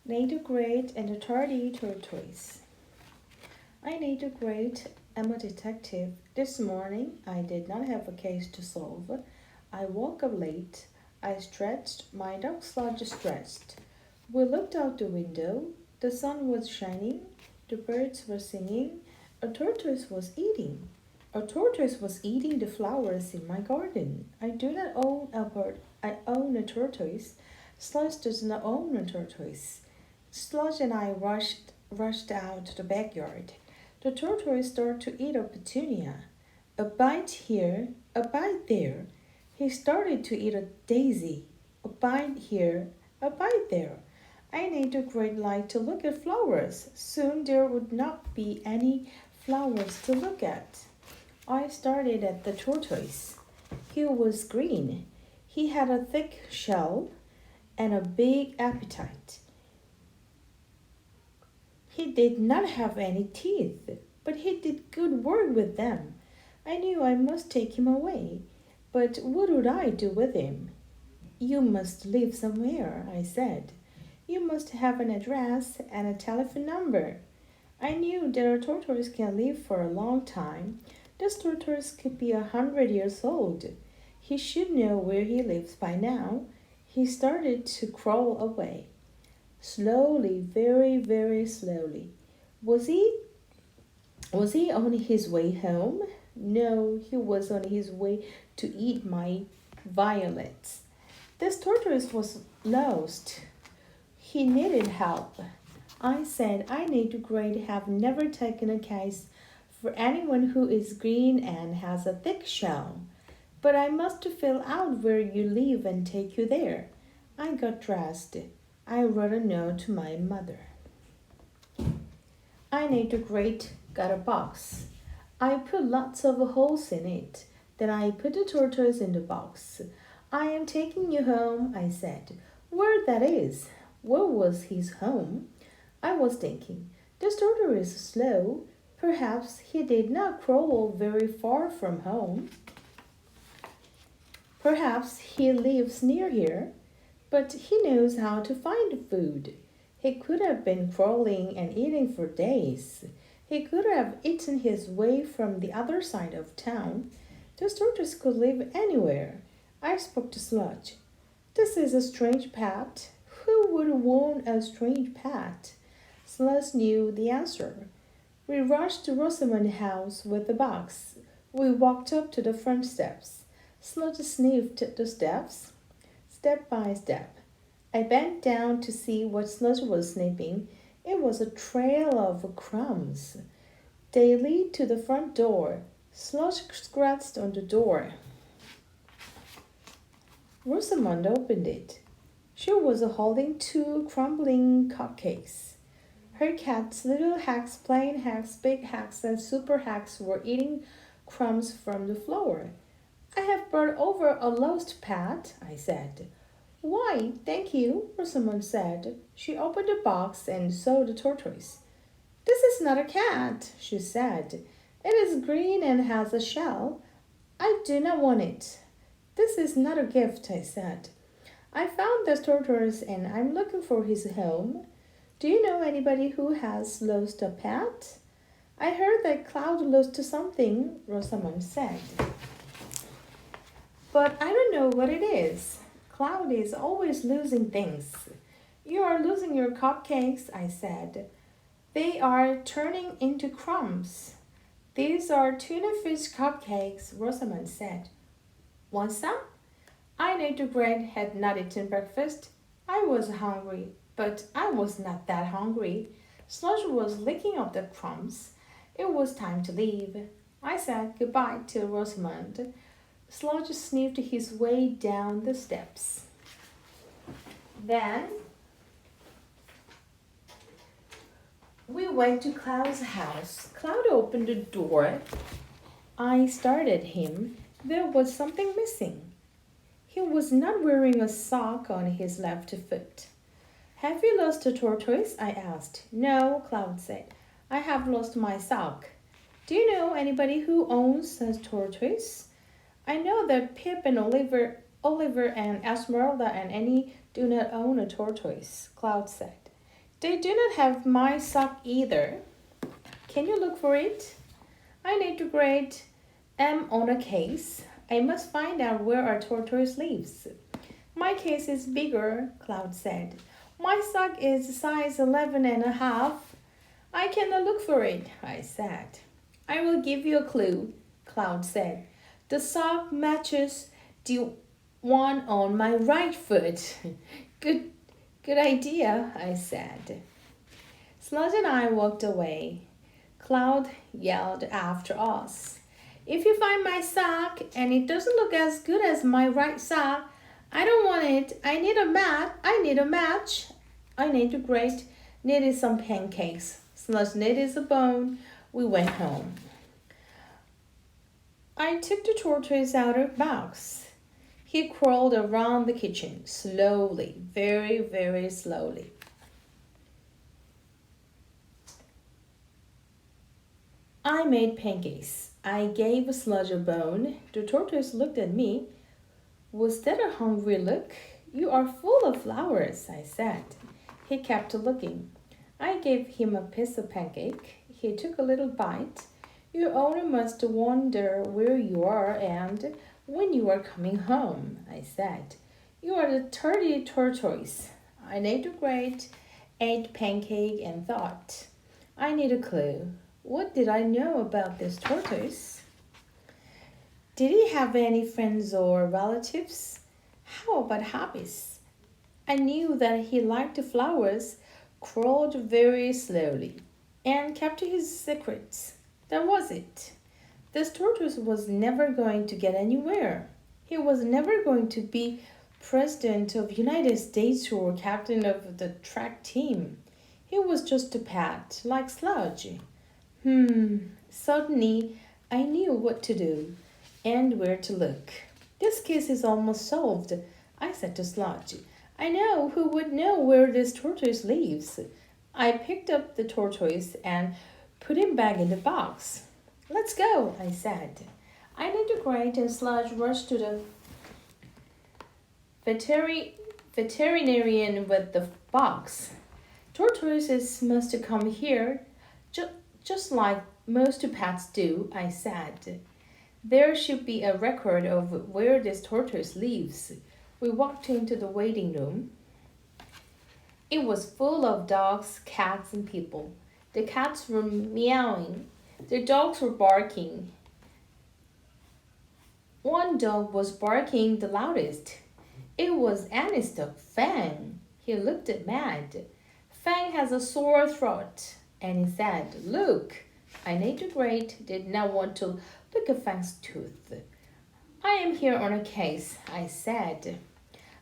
Nature Great and the Tardy Tortoise. I Nature Great am a detective. This morning I did not have a case to solve. I woke up late. I stretched. My dog Sludge stretched. We looked out the window. The sun was shining. The birds were singing. A tortoise was eating. A tortoise was eating the flowers in my garden. I do not own a bird. I own a tortoise. Sludge does not own a tortoise. Sludge and I rushed out to the backyard. The tortoise started to eat a petunia. A bite here, a bite there. He started to eat a daisy. A bite here, a bite there. I need a great light to look at flowers. Soon there would not be any flowers to look at. I started at the tortoise. He was green. He had a thick shell and a big appetite. He did not have any teeth, but he did good work with them. I knew I must take him away, but what would I do with him? You must live somewhere, I said. You must have an address and a telephone number. I knew that a tortoise can live for a long time. This tortoise could be 100 years old. He should know where he lives by now. He started to crawl away. Slowly, very, very slowly. Was he on his way home? No, he was on his way to eat my violets. This tortoise was lost. He needed help. I said I need to grade have never taken a case for anyone who is green and has a thick shell. But I must fill out where you live and take you there. I got dressed. I wrote a note to my mother. I need a grate, got a box. I put lots of holes in it. Then I put the tortoise in the box. I am taking you home, I said. Where that is? Where was his home? I was thinking, this tortoise is slow. Perhaps he did not crawl very far from home. Perhaps he lives near here. But he knows how to find food. He could have been crawling and eating for days. He could have eaten his way from the other side of town. This tortoise could live anywhere. I spoke to Sludge. This is a strange pet. Who would want a strange pet? Sludge knew the answer. We rushed to Rosamond's house with the box. We walked up to the front steps. Sludge sniffed the steps. Step by step. I bent down to see what Sludge was sniffing. It was a trail of crumbs. They lead to the front door. Sludge scratched on the door. Rosamond opened it. She was holding 2 crumbling cupcakes. Her cats, little hacks, plain hacks, big hacks, and super hacks were eating crumbs from the floor. I have brought over a lost pet, I said. Why, thank you, Rosamond said. She opened the box and saw the tortoise. This is not a cat, she said. It is green and has a shell. I do not want it. This is not a gift, I said. I found this tortoise and I'm looking for his home. Do you know anybody who has lost a pet? I heard that Cloud lost something, Rosamond said. But I don't know what it is. Cloud is always losing things. You are losing your cupcakes, I said. They are turning into crumbs. These are tuna fish cupcakes, Rosamond said. Want some? I knew the Greg had not eaten breakfast. I was hungry, but I was not that hungry. Sludge was licking up the crumbs. It was time to leave. I said goodbye to Rosamond. Sludge sniffed his way down the steps. Then we went to Cloud's house. Cloud opened the door. I stared at him. There was something missing. He was not wearing a sock on his left foot. Have you lost a tortoise? I asked. No, Cloud said. I have lost my sock. Do you know anybody who owns a tortoise? I know that Pip and Oliver and Esmeralda and Annie do not own a tortoise, Cloud said. They do not have my sock either. Can you look for it? I need to grade M on a case. I must find out where our tortoise lives. My case is bigger, Cloud said. My sock is size 11 and a half. I cannot look for it, I said. I will give you a clue, Cloud said. The sock matches the one on my right foot. Good idea, I said. Sludge and I walked away. Cloud yelled after us. If you find my sock and it doesn't look as good as my right sock, I don't want it. I need a match. I need to grate. Needed some pancakes. Sludge needed a bone. We went home. I took the tortoise out of the box. He crawled around the kitchen slowly, very, very slowly. I made pancakes. I gave Sludge a bone. The tortoise looked at me. Was that a hungry look? You are full of flowers, I said. He kept looking. I gave him a piece of pancake. He took a little bite. Your owner must wonder where you are and when you are coming home, I said. You are the Tardy Tortoise. I ate a great, ate pancake and thought. I need a clue. What did I know about this tortoise? Did he have any friends or relatives? How about hobbies? I knew that he liked flowers, crawled very slowly, and kept his secrets. That was it. This tortoise was never going to get anywhere. He was never going to be president of United States or captain of the track team. He was just a pet, like Sludge. Suddenly I knew what to do and where to look. This case is almost solved, I said to Sludge. I know who would know where this tortoise lives. I picked up the tortoise and put him back in the box. Let's go, I said. I need to grate and Sludge rushed to the veterinarian with the box. Tortoises must come here just like most pets do, I said. There should be a record of where this tortoise lives. We walked into the waiting room. It was full of dogs, cats, and people. The cats were meowing. The dogs were barking. One dog was barking the loudest. It was Annie's dog, Fang. He looked mad. Fang has a sore throat. Annie said, Look. I need to grate, did not want to look at Fang's tooth. I am here on a case, I said.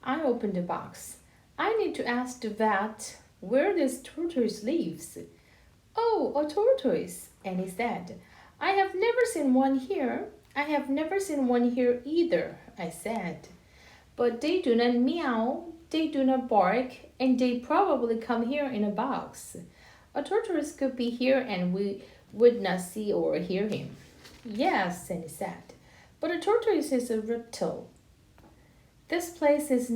I opened the box. I need to ask the vet where this tortoise lives. Oh, a tortoise, Annie said. I have never seen one here. I have never seen one here either, I said. But they do not meow, they do not bark, and they probably come here in a box. A tortoise could be here and we would not see or hear him. Yes, Annie said, but a tortoise is a reptile. This place is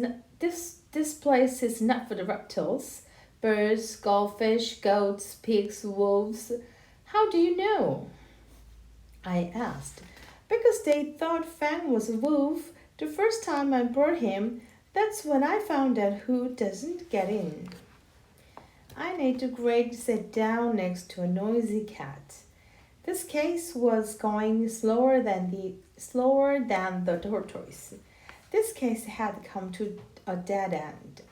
not for the reptiles. Birds, goldfish, goats, pigs, wolves. How do you know? I asked. Because they thought Fang was a wolf the first time I brought him. That's when I found out who doesn't get in. I made the grate sit down next to a noisy cat. This case was going slower than the tortoise. This case had come to a dead end.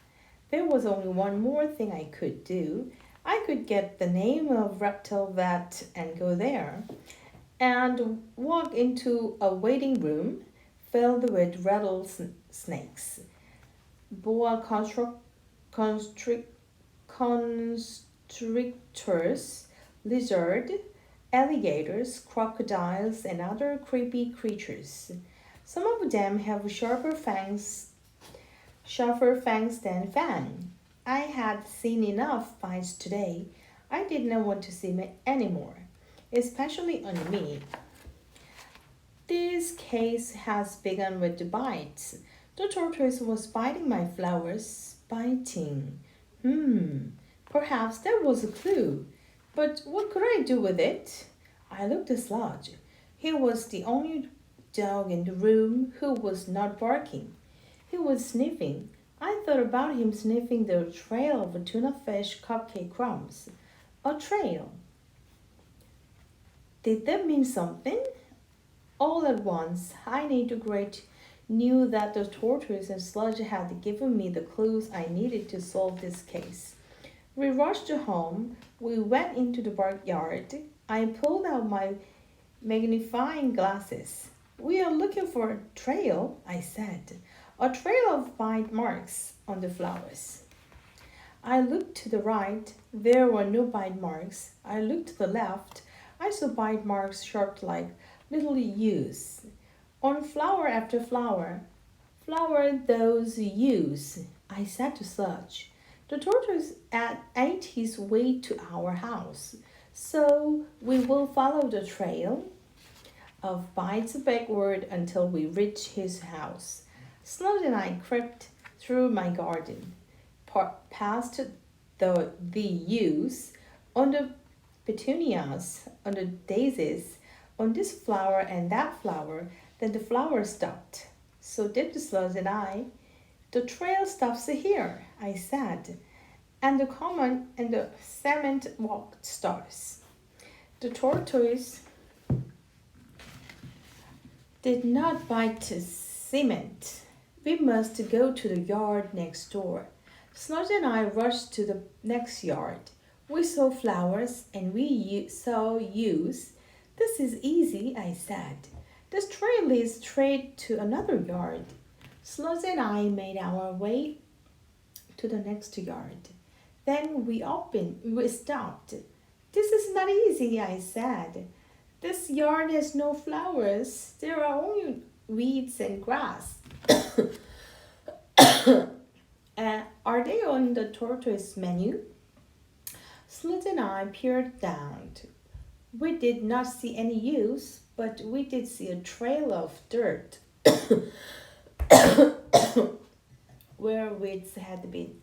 There was only one more thing I could do. I could get the name of reptile vet and go there, and walk into a waiting room filled with rattlesnakes, boa constrictors, lizard, alligators, crocodiles, and other creepy creatures. Some of them have sharper fangs than Fang. I had seen enough bites today. I did not want to see any more, especially on me. This case has begun with the bites. The tortoise was biting my flowers, biting. Perhaps that was a clue. But what could I do with it? I looked at Sludge. He was the only dog in the room who was not barking. He was sniffing. I thought about him sniffing the trail of tuna fish cupcake crumbs. A trail. Did that mean something? All at once, I the Great knew that the tortoise and Sludge had given me the clues I needed to solve this case. We rushed home. We went into the backyard. I pulled out my magnifying glasses. We are looking for a trail, I said. A trail of bite marks on the flowers. I looked to the right. There were no bite marks. I looked to the left. I saw bite marks shaped like little U's. On flower after flower. Flower those U's, I said to Sludge. The tortoise ate his way to our house, so we will follow the trail of bites backward until we reach his house. Sludge and I crept through my garden, past the yews, on the petunias, on the daisies, on this flower and that flower. Then the flower stopped. So did the Sludge and I. The trail stops here, I said, and the common and the cement walk starts. The tortoise did not bite cement. We must go to the yard next door. Sludge and I rushed to the next yard. We saw flowers and we saw yews. This is easy, I said. This trail leads straight to another yard. Sludge and I made our way to the next yard. Then we stopped. This is not easy, I said. This yard has no flowers. There are only weeds and grass. Are they on the tortoise menu? Sludge and I peered down. We did not see any yews, but we did see a trail of dirt where weeds had been.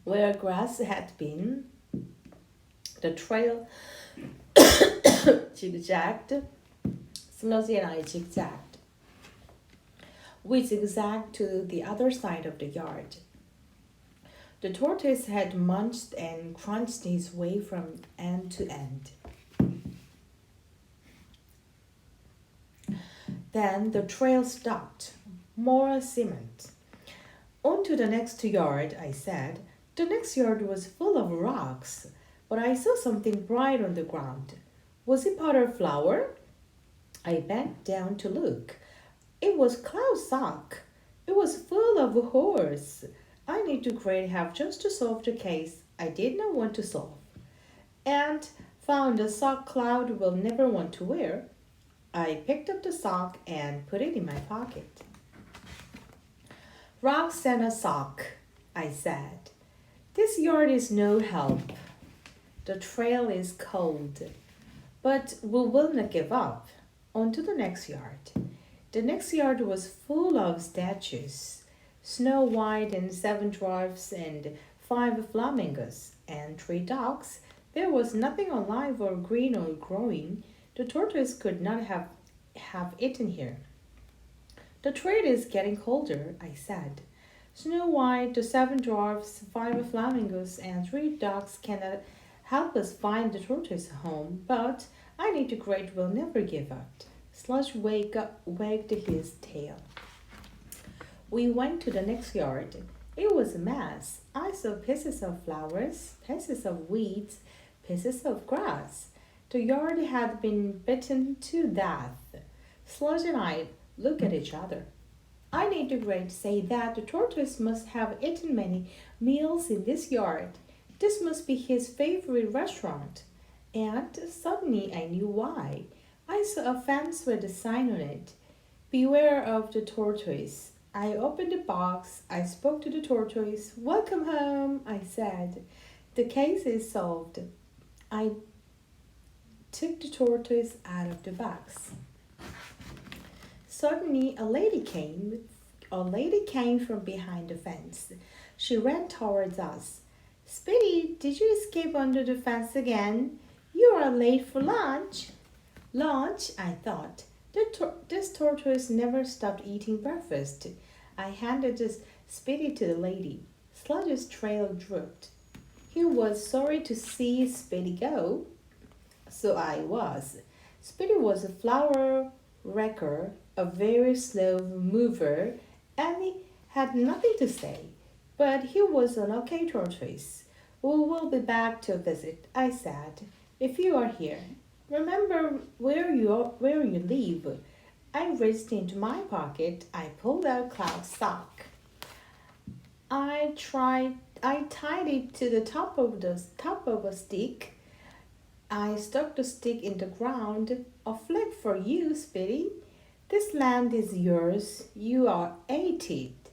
Where grass had been, the trail zigzagged. Sludge and I zigzagged. We zigzagged to the other side of the yard. The tortoise had munched and crunched his way from end to end. Then the trail stopped. More cement. On to the next yard, I said. The next yard was full of rocks, but I saw something bright on the ground. Was it powder flour? I bent down to look. It was Cloud's sock. It was full of holes. I need to great help just to solve the case I did not want to solve. And found a sock Cloud will never want to wear. I picked up the sock and put it in my pocket. Rocks and a sock, I said. This yard is no help. The trail is cold. But we will not give up. On to the next yard. The next yard was full of statues. Snow White and 7 dwarfs and 5 flamingos and 3 dogs. There was nothing alive or green or growing. The tortoise could not have eaten here. The trail is getting colder, I said. Snow White, the 7 dwarfs, 5 flamingos, and 3 dogs cannot help us find the tortoise home, but I need the great will never give up. Sludge wagged his tail. We went to the next yard. It was a mess. I saw pieces of flowers, pieces of weeds, pieces of grass. The yard had been bitten to death. Sludge and I looked at each other. I need the great say that the tortoise must have eaten many meals in this yard. This must be his favorite restaurant. And suddenly I knew why. I saw a fence with a sign on it. Beware of the tortoise. I opened the box. I spoke to the tortoise. Welcome home, I said. The case is solved. I took the tortoise out of the box. Suddenly, a lady came from behind the fence. She ran towards us. Speedy, did you escape under the fence again? You are late for lunch. Lunch, I thought. This tortoise never stopped eating breakfast. I handed this Speedy to the lady. Sludge's trail drooped. He was sorry to see Speedy go. So I was. Speedy was a flower wrecker, a very slow mover, and he had nothing to say. But he was an okay tortoise. We will be back to visit, I said, if you are here. Remember where you live. I reached into my pocket. I pulled out Cloud's sock. I tied it to the top of a stick. I stuck the stick in the ground. A flag for you, Speedy. This land is yours. You are ate it.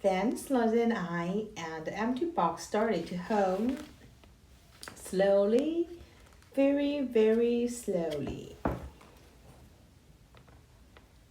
Then Sludge and I and the empty box started to home slowly, very, very slowly.